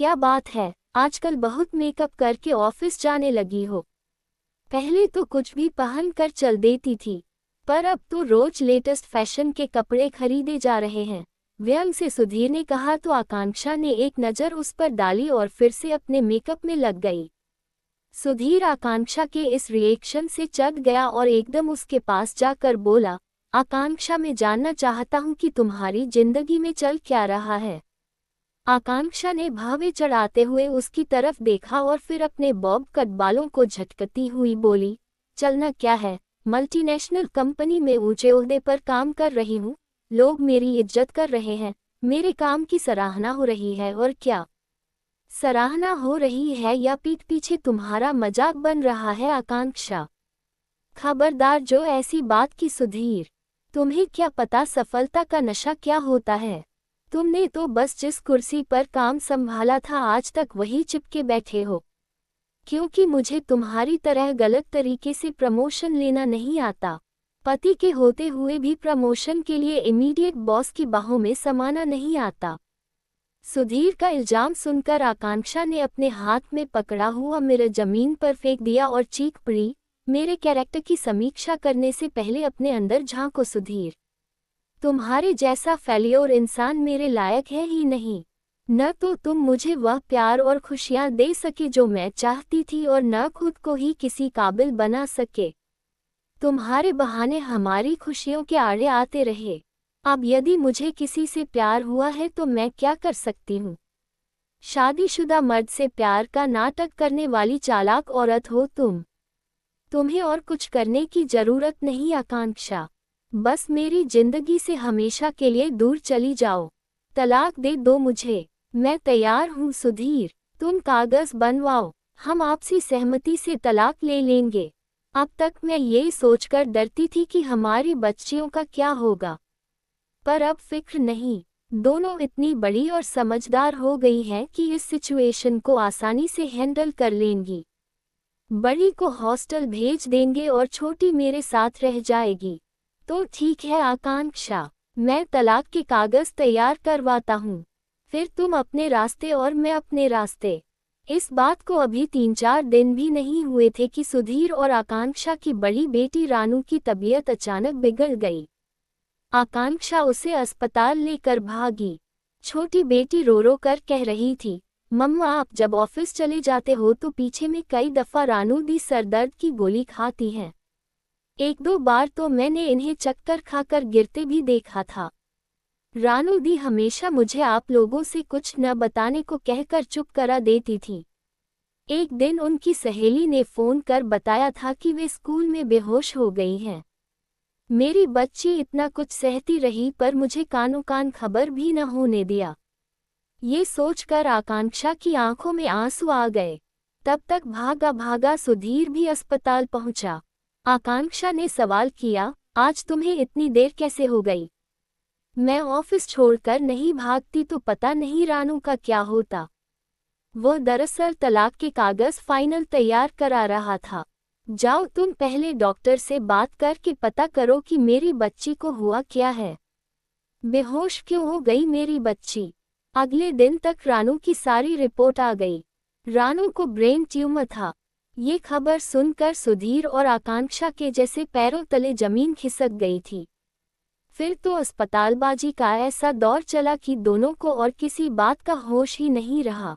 क्या बात है, आजकल बहुत मेकअप करके ऑफिस जाने लगी हो। पहले तो कुछ भी पहन कर चल देती थी, पर अब तो रोज लेटेस्ट फैशन के कपड़े खरीदे जा रहे हैं। व्यंग से सुधीर ने कहा तो आकांक्षा ने एक नज़र उस पर डाली और फिर से अपने मेकअप में लग गई। सुधीर आकांक्षा के इस रिएक्शन से चट गया और एकदम उसके पास जाकर बोला, आकांक्षा, मैं जानना चाहता हूँ कि तुम्हारी जिंदगी में चल क्या रहा है। आकांक्षा ने भावे चढ़ाते हुए उसकी तरफ देखा और फिर अपने बॉब कट बालों को झटकती हुई बोली, चलना क्या है, मल्टीनेशनल कंपनी में ऊंचे ओहदे पर काम कर रही हूँ, लोग मेरी इज्जत कर रहे हैं, मेरे काम की सराहना हो रही है। और क्या सराहना हो रही है या पीठ पीछे तुम्हारा मजाक बन रहा है आकांक्षा? खबरदार जो ऐसी बात की सुधीर, तुम्हें क्या पता सफलता का नशा क्या होता है। तुमने तो बस जिस कुर्सी पर काम संभाला था आज तक वही चिपके बैठे हो। क्योंकि मुझे तुम्हारी तरह गलत तरीके से प्रमोशन लेना नहीं आता। पति के होते हुए भी प्रमोशन के लिए इमीडिएट बॉस की बाहों में समाना नहीं आता। सुधीर का इल्जाम सुनकर आकांक्षा ने अपने हाथ में पकड़ा हुआ मिरर जमीन पर फेंक दिया और चीख पड़ी, मेरे कैरेक्टर की समीक्षा करने से पहले अपने अंदर झांको सुधीर। तुम्हारे जैसा फेलियर इंसान मेरे लायक है ही नहीं। न तो तुम मुझे वह प्यार और खुशियां दे सके जो मैं चाहती थी और न खुद को ही किसी काबिल बना सके। तुम्हारे बहाने हमारी खुशियों के आड़े आते रहे। अब यदि मुझे किसी से प्यार हुआ है तो मैं क्या कर सकती हूँ? शादीशुदा मर्द से प्यार का नाटक करने वाली चालाक औरत हो तुम। तुम्हें और कुछ करने की जरूरत नहीं आकांक्षा, बस मेरी जिंदगी से हमेशा के लिए दूर चली जाओ। तलाक दे दो मुझे, मैं तैयार हूँ सुधीर। तुम कागज बनवाओ, हम आपसी सहमति से तलाक ले लेंगे। अब तक मैं ये सोचकर डरती थी कि हमारी बच्चियों का क्या होगा, पर अब फिक्र नहीं। दोनों इतनी बड़ी और समझदार हो गई हैं कि इस सिचुएशन को आसानी से हैंडल कर लेंगी। बड़ी को हॉस्टल भेज देंगे और छोटी मेरे साथ रह जाएगी। तो ठीक है आकांक्षा, मैं तलाक के कागज तैयार करवाता हूँ, फिर तुम अपने रास्ते और मैं अपने रास्ते। इस बात को अभी 3-4 दिन भी नहीं हुए थे कि सुधीर और आकांक्षा की बड़ी बेटी रानू की तबीयत अचानक बिगड़ गई। आकांक्षा उसे अस्पताल लेकर भागी। छोटी बेटी रो रो कर कह रही थी, मम्मा आप जब ऑफिस चले जाते हो तो पीछे में कई दफ़ा रानू दी सरदर्द की गोली खाती हैं। 1-2 बार तो मैंने इन्हें चक्कर खाकर गिरते भी देखा था। रानू दी हमेशा मुझे आप लोगों से कुछ न बताने को कहकर चुप करा देती थी। एक दिन उनकी सहेली ने फ़ोन कर बताया था कि वे स्कूल में बेहोश हो गई हैं। मेरी बच्ची इतना कुछ सहती रही पर मुझे कानों कान खबर भी न होने दिया। ये सोचकर आकांक्षा की आंखों में आंसू आ गए। तब तक भागा भागा सुधीर भी अस्पताल पहुंचा। आकांक्षा ने सवाल किया, आज तुम्हें इतनी देर कैसे हो गई? मैं ऑफिस छोड़कर नहीं भागती तो पता नहीं रानू का क्या होता। वो दरअसल तलाक के कागज फाइनल तैयार करा रहा था। जाओ तुम पहले डॉक्टर से बात करके पता करो कि मेरी बच्ची को हुआ क्या है। बेहोश क्यों हो गई मेरी बच्ची? अगले दिन तक रानू की सारी रिपोर्ट आ गई। रानू को ब्रेन ट्यूमर था। ये खबर सुनकर सुधीर और आकांक्षा के जैसे पैरों तले जमीन खिसक गई थी। फिर तो अस्पतालबाजी का ऐसा दौर चला कि दोनों को और किसी बात का होश ही नहीं रहा।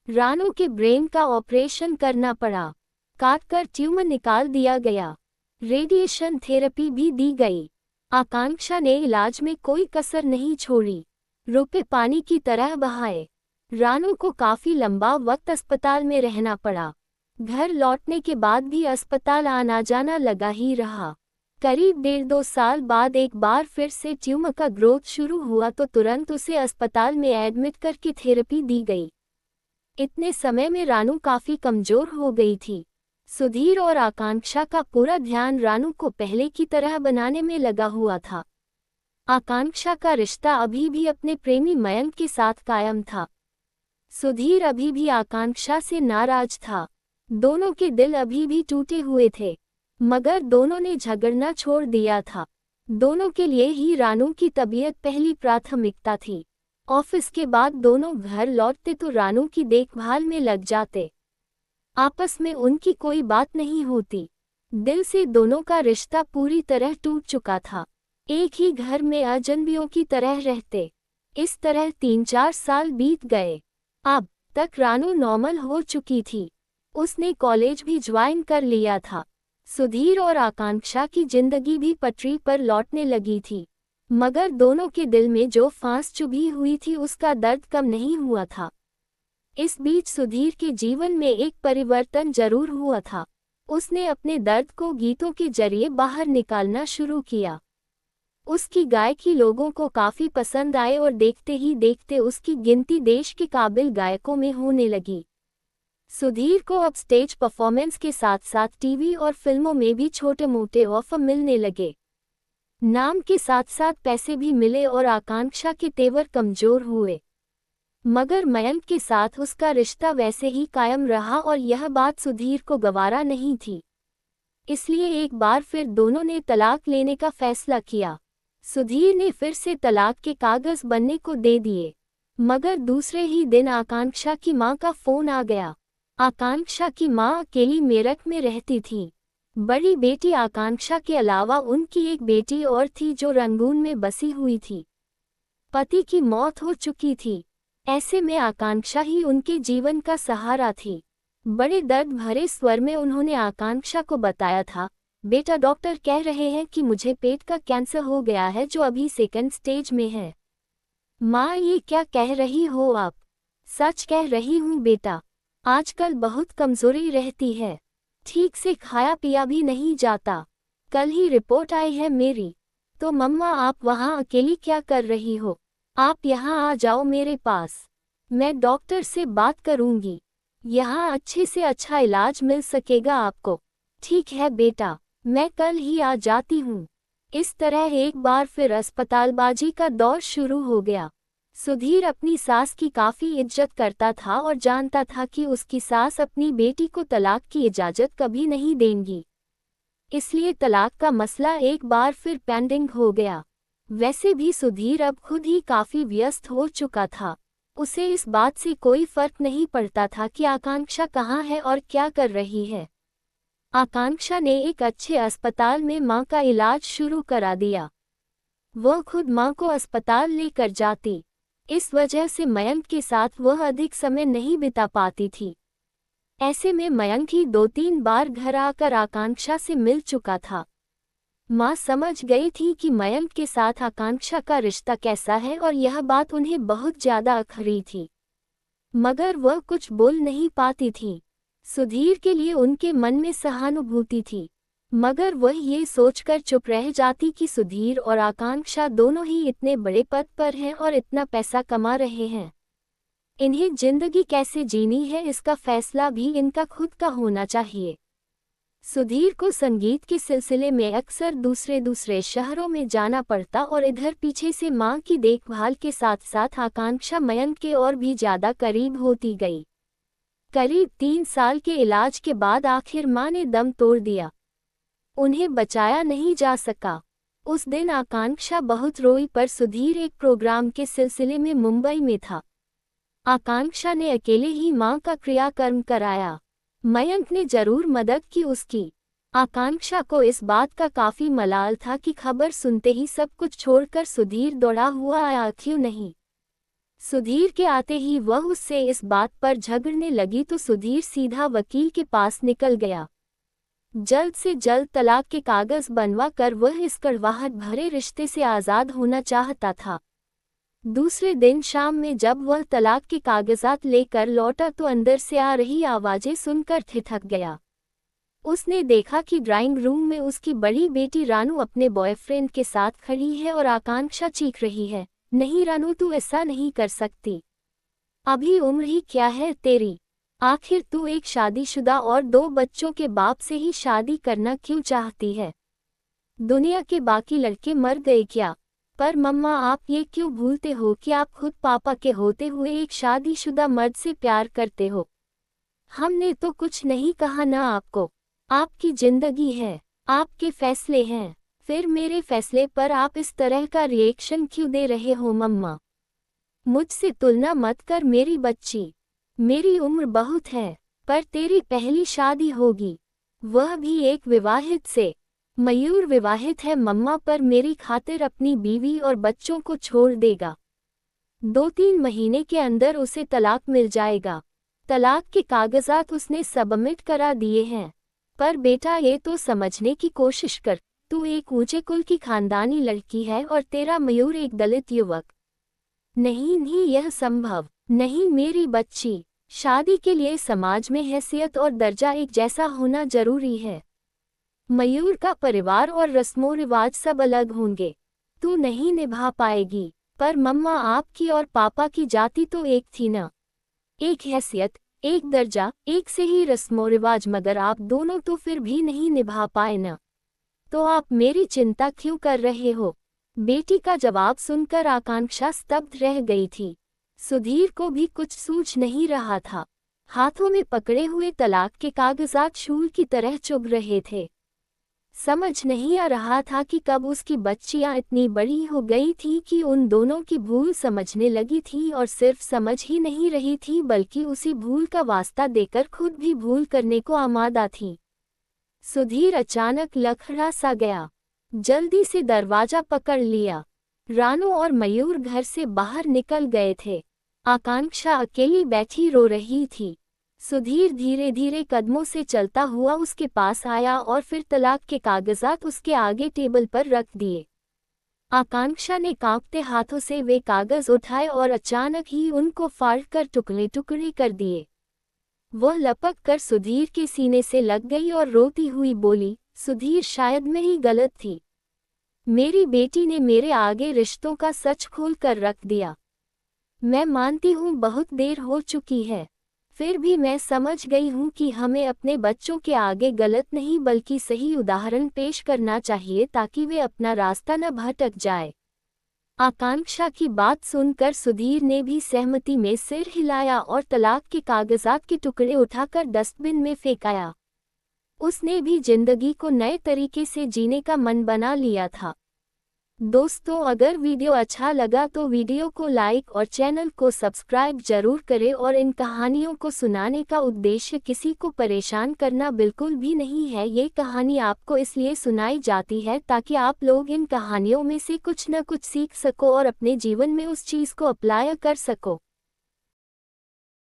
रानू के ब्रेन का ऑपरेशन करना पड़ा। काटकर ट्यूमर निकाल दिया गया। रेडिएशन थेरेपी भी दी गई। आकांक्षा ने इलाज में कोई कसर नहीं छोड़ी। रुपए पानी की तरह बहाए। रानू को काफी लंबा वक्त अस्पताल में रहना पड़ा। घर लौटने के बाद भी अस्पताल आना जाना लगा ही रहा। करीब 1.5-2 साल बाद एक बार फिर से ट्यूमर का ग्रोथ शुरू हुआ तो तुरंत उसे अस्पताल में एडमिट करके थेरेपी दी गई। इतने समय में रानू काफी कमजोर हो गई थी। सुधीर और आकांक्षा का पूरा ध्यान रानू को पहले की तरह बनाने में लगा हुआ था। आकांक्षा का रिश्ता अभी भी अपने प्रेमी मयंक के साथ कायम था। सुधीर अभी भी आकांक्षा से नाराज था। दोनों के दिल अभी भी टूटे हुए थे, मगर दोनों ने झगड़ना छोड़ दिया था। दोनों के लिए ही रानू की तबीयत पहली प्राथमिकता थी। ऑफिस के बाद दोनों घर लौटते तो रानू की देखभाल में लग जाते। आपस में उनकी कोई बात नहीं होती। दिल से दोनों का रिश्ता पूरी तरह टूट चुका था। एक ही घर में अजनबियों की तरह रहते। इस तरह 3-4 साल बीत गए। अब तक रानू नॉर्मल हो चुकी थी। उसने कॉलेज भी ज्वाइन कर लिया था। सुधीर और आकांक्षा की जिंदगी भी पटरी पर लौटने लगी थी। मगर दोनों के दिल में जो फांस चुभी हुई थी उसका दर्द कम नहीं हुआ था। इस बीच सुधीर के जीवन में एक परिवर्तन जरूर हुआ था। उसने अपने दर्द को गीतों के जरिए बाहर निकालना शुरू किया। उसकी गायकी लोगों को काफी पसंद आए और देखते ही देखते उसकी गिनती देश के काबिल गायकों में होने लगी। सुधीर को अब स्टेज परफॉर्मेंस के साथ साथ टीवी और फिल्मों में भी छोटे मोटे ऑफर मिलने लगे। नाम के साथ साथ पैसे भी मिले और आकांक्षा के तेवर कमजोर हुए। मगर मयंक के साथ उसका रिश्ता वैसे ही कायम रहा और यह बात सुधीर को गवारा नहीं थी। इसलिए एक बार फिर दोनों ने तलाक लेने का फैसला किया। सुधीर ने फिर से तलाक के कागज बनने को दे दिए। मगर दूसरे ही दिन आकांक्षा की मां का फोन आ गया। आकांक्षा की मां अकेली मेरठ में रहती थी। बड़ी बेटी आकांक्षा के अलावा उनकी एक बेटी और थी जो रंगून में बसी हुई थी। पति की मौत हो चुकी थी। ऐसे में आकांक्षा ही उनके जीवन का सहारा थी। बड़े दर्द भरे स्वर में उन्होंने आकांक्षा को बताया था, बेटा डॉक्टर कह रहे हैं कि मुझे पेट का कैंसर हो गया है जो अभी सेकंड स्टेज में है। माँ ये क्या कह रही हो आप? सच कह रही हूँ बेटा, आजकल बहुत कमजोरी रहती है। ठीक से खाया पिया भी नहीं जाता। कल ही रिपोर्ट आई है मेरी। तो मम्मा आप वहाँ अकेली क्या कर रही हो? आप यहाँ आ जाओ मेरे पास। मैं डॉक्टर से बात करूँगी। यहाँ अच्छे से अच्छा इलाज मिल सकेगा आपको। ठीक है बेटा, मैं कल ही आ जाती हूँ। इस तरह एक बार फिर अस्पतालबाजी का दौर शुरू हो गया। सुधीर अपनी सास की काफी इज्जत करता था और जानता था कि उसकी सास अपनी बेटी को तलाक की इजाजत कभी नहीं देंगी। इसलिए तलाक का मसला एक बार फिर पेंडिंग हो गया। वैसे भी सुधीर अब खुद ही काफी व्यस्त हो चुका था। उसे इस बात से कोई फर्क नहीं पड़ता था कि आकांक्षा कहाँ है और क्या कर रही है। आकांक्षा ने एक अच्छे अस्पताल में मां का इलाज शुरू करा दिया। वह खुद मां को अस्पताल लेकर जाती। इस वजह से मयंक के साथ वह अधिक समय नहीं बिता पाती थी। ऐसे में मयंक ही 2-3 बार घर आकर आकांक्षा से मिल चुका था। मां समझ गई थी कि मयंक के साथ आकांक्षा का रिश्ता कैसा है और यह बात उन्हें बहुत ज्यादा अखरी थी। मगर वह कुछ बोल नहीं पाती थी। सुधीर के लिए उनके मन में सहानुभूति थी, मगर वह ये सोचकर चुप रह जाती कि सुधीर और आकांक्षा दोनों ही इतने बड़े पद पर हैं और इतना पैसा कमा रहे हैं। इन्हें जिंदगी कैसे जीनी है इसका फैसला भी इनका खुद का होना चाहिए। सुधीर को संगीत के सिलसिले में अक्सर दूसरे शहरों में जाना पड़ता और इधर पीछे से मां की देखभाल के साथ साथ आकांक्षा मयंक के और भी ज्यादा करीब होती गई। करीब 3 साल के इलाज के बाद आखिर मां ने दम तोड़ दिया। उन्हें बचाया नहीं जा सका। उस दिन आकांक्षा बहुत रोई पर सुधीर एक प्रोग्राम के सिलसिले में मुंबई में था। आकांक्षा ने अकेले ही मां का क्रियाकर्म कराया। मयंक ने जरूर मदद की उसकी। आकांक्षा को इस बात का काफी मलाल था कि खबर सुनते ही सब कुछ छोड़कर सुधीर दौड़ा हुआ आया क्यों नहीं। सुधीर के आते ही वह उससे इस बात पर झगड़ने लगी तो सुधीर सीधा वकील के पास निकल गया। जल्द से जल्द तलाक के कागज बनवा कर वह इस कड़वाहट भरे रिश्ते से आज़ाद होना चाहता था। दूसरे दिन शाम में जब वह तलाक के कागजात लेकर लौटा तो अंदर से आ रही आवाजें सुनकर ठिठक गया। उसने देखा कि ड्राइंग रूम में उसकी बड़ी बेटी रानू अपने बॉयफ्रेंड के साथ खड़ी है और आकांक्षा चीख रही है, नहीं रानू तू ऐसा नहीं कर सकती। अभी उम्र ही क्या है तेरी? आखिर तू एक शादीशुदा और 2 बच्चों के बाप से ही शादी करना क्यों चाहती है? दुनिया के बाकी लड़के मर गए क्या? पर मम्मा आप ये क्यों भूलते हो कि आप खुद पापा के होते हुए एक शादीशुदा मर्द से प्यार करते हो? हमने तो कुछ नहीं कहा ना आपको। आपकी जिंदगी है, आपके फैसले हैं, फिर मेरे फैसले पर आप इस तरह का रिएक्शन क्यों दे रहे हो मम्मा? मुझसे तुलना मत कर मेरी बच्ची। मेरी उम्र बहुत है, पर तेरी पहली शादी होगी, वह भी एक विवाहित से। मयूर विवाहित है मम्मा, पर मेरी खातिर अपनी बीवी और बच्चों को छोड़ देगा। 2-3 महीने के अंदर उसे तलाक मिल जाएगा। तलाक के कागजात उसने सबमिट करा दिए हैं। पर बेटा ये तो समझने की कोशिश कर, तू एक ऊंचे कुल की खानदानी लड़की है और तेरा मयूर एक दलित युवक। नहीं यह संभव नहीं मेरी बच्ची। शादी के लिए समाज में हैसियत और दर्जा एक जैसा होना जरूरी है। मयूर का परिवार और रस्मों रिवाज सब अलग होंगे, तू नहीं निभा पाएगी। पर मम्मा आपकी और पापा की जाति तो एक थी ना, एक हैसियत, एक दर्जा, एक से ही रस्मों रिवाज, मगर आप दोनों तो फिर भी नहीं निभा पाए ना, तो आप मेरी चिंता क्यों कर रहे हो? बेटी का जवाब सुनकर आकांक्षा स्तब्ध रह गई थी। सुधीर को भी कुछ सूझ नहीं रहा था। हाथों में पकड़े हुए तलाक के कागजात शूल की तरह चुभ रहे थे। समझ नहीं आ रहा था कि कब उसकी बच्चियां इतनी बड़ी हो गई थी कि उन दोनों की भूल समझने लगी थी, और सिर्फ समझ ही नहीं रही थी बल्कि उसी भूल का वास्ता देकर खुद भी भूल करने को आमादा थी। सुधीर अचानक लखड़ा सा गया, जल्दी से दरवाजा पकड़ लिया। रानू और मयूर घर से बाहर निकल गए थे। आकांक्षा अकेली बैठी रो रही थी। सुधीर धीरे धीरे कदमों से चलता हुआ उसके पास आया और फिर तलाक के कागजात उसके आगे टेबल पर रख दिए। आकांक्षा ने कांपते हाथों से वे कागज उठाए और अचानक ही उनको फाड़कर टुकड़े टुकड़े कर दिए। वह लपक कर सुधीर के सीने से लग गई और रोती हुई बोली, सुधीर शायद मैं ही गलत थी। मेरी बेटी ने मेरे आगे रिश्तों का सच खोल कर रख दिया। मैं मानती हूँ बहुत देर हो चुकी है, फिर भी मैं समझ गई हूँ कि हमें अपने बच्चों के आगे गलत नहीं बल्कि सही उदाहरण पेश करना चाहिए ताकि वे अपना रास्ता न भटक जाए। आकांक्षा की बात सुनकर सुधीर ने भी सहमति में सिर हिलाया और तलाक के कागजात के टुकड़े उठाकर डस्टबिन में फेंकाया। उसने भी जिंदगी को नए तरीके से जीने का मन बना लिया था। दोस्तों, अगर वीडियो अच्छा लगा तो वीडियो को लाइक और चैनल को सब्सक्राइब जरूर करें। और इन कहानियों को सुनाने का उद्देश्य किसी को परेशान करना बिल्कुल भी नहीं है। ये कहानी आपको इसलिए सुनाई जाती है ताकि आप लोग इन कहानियों में से कुछ न कुछ सीख सको और अपने जीवन में उस चीज़ को अप्लाई कर सको।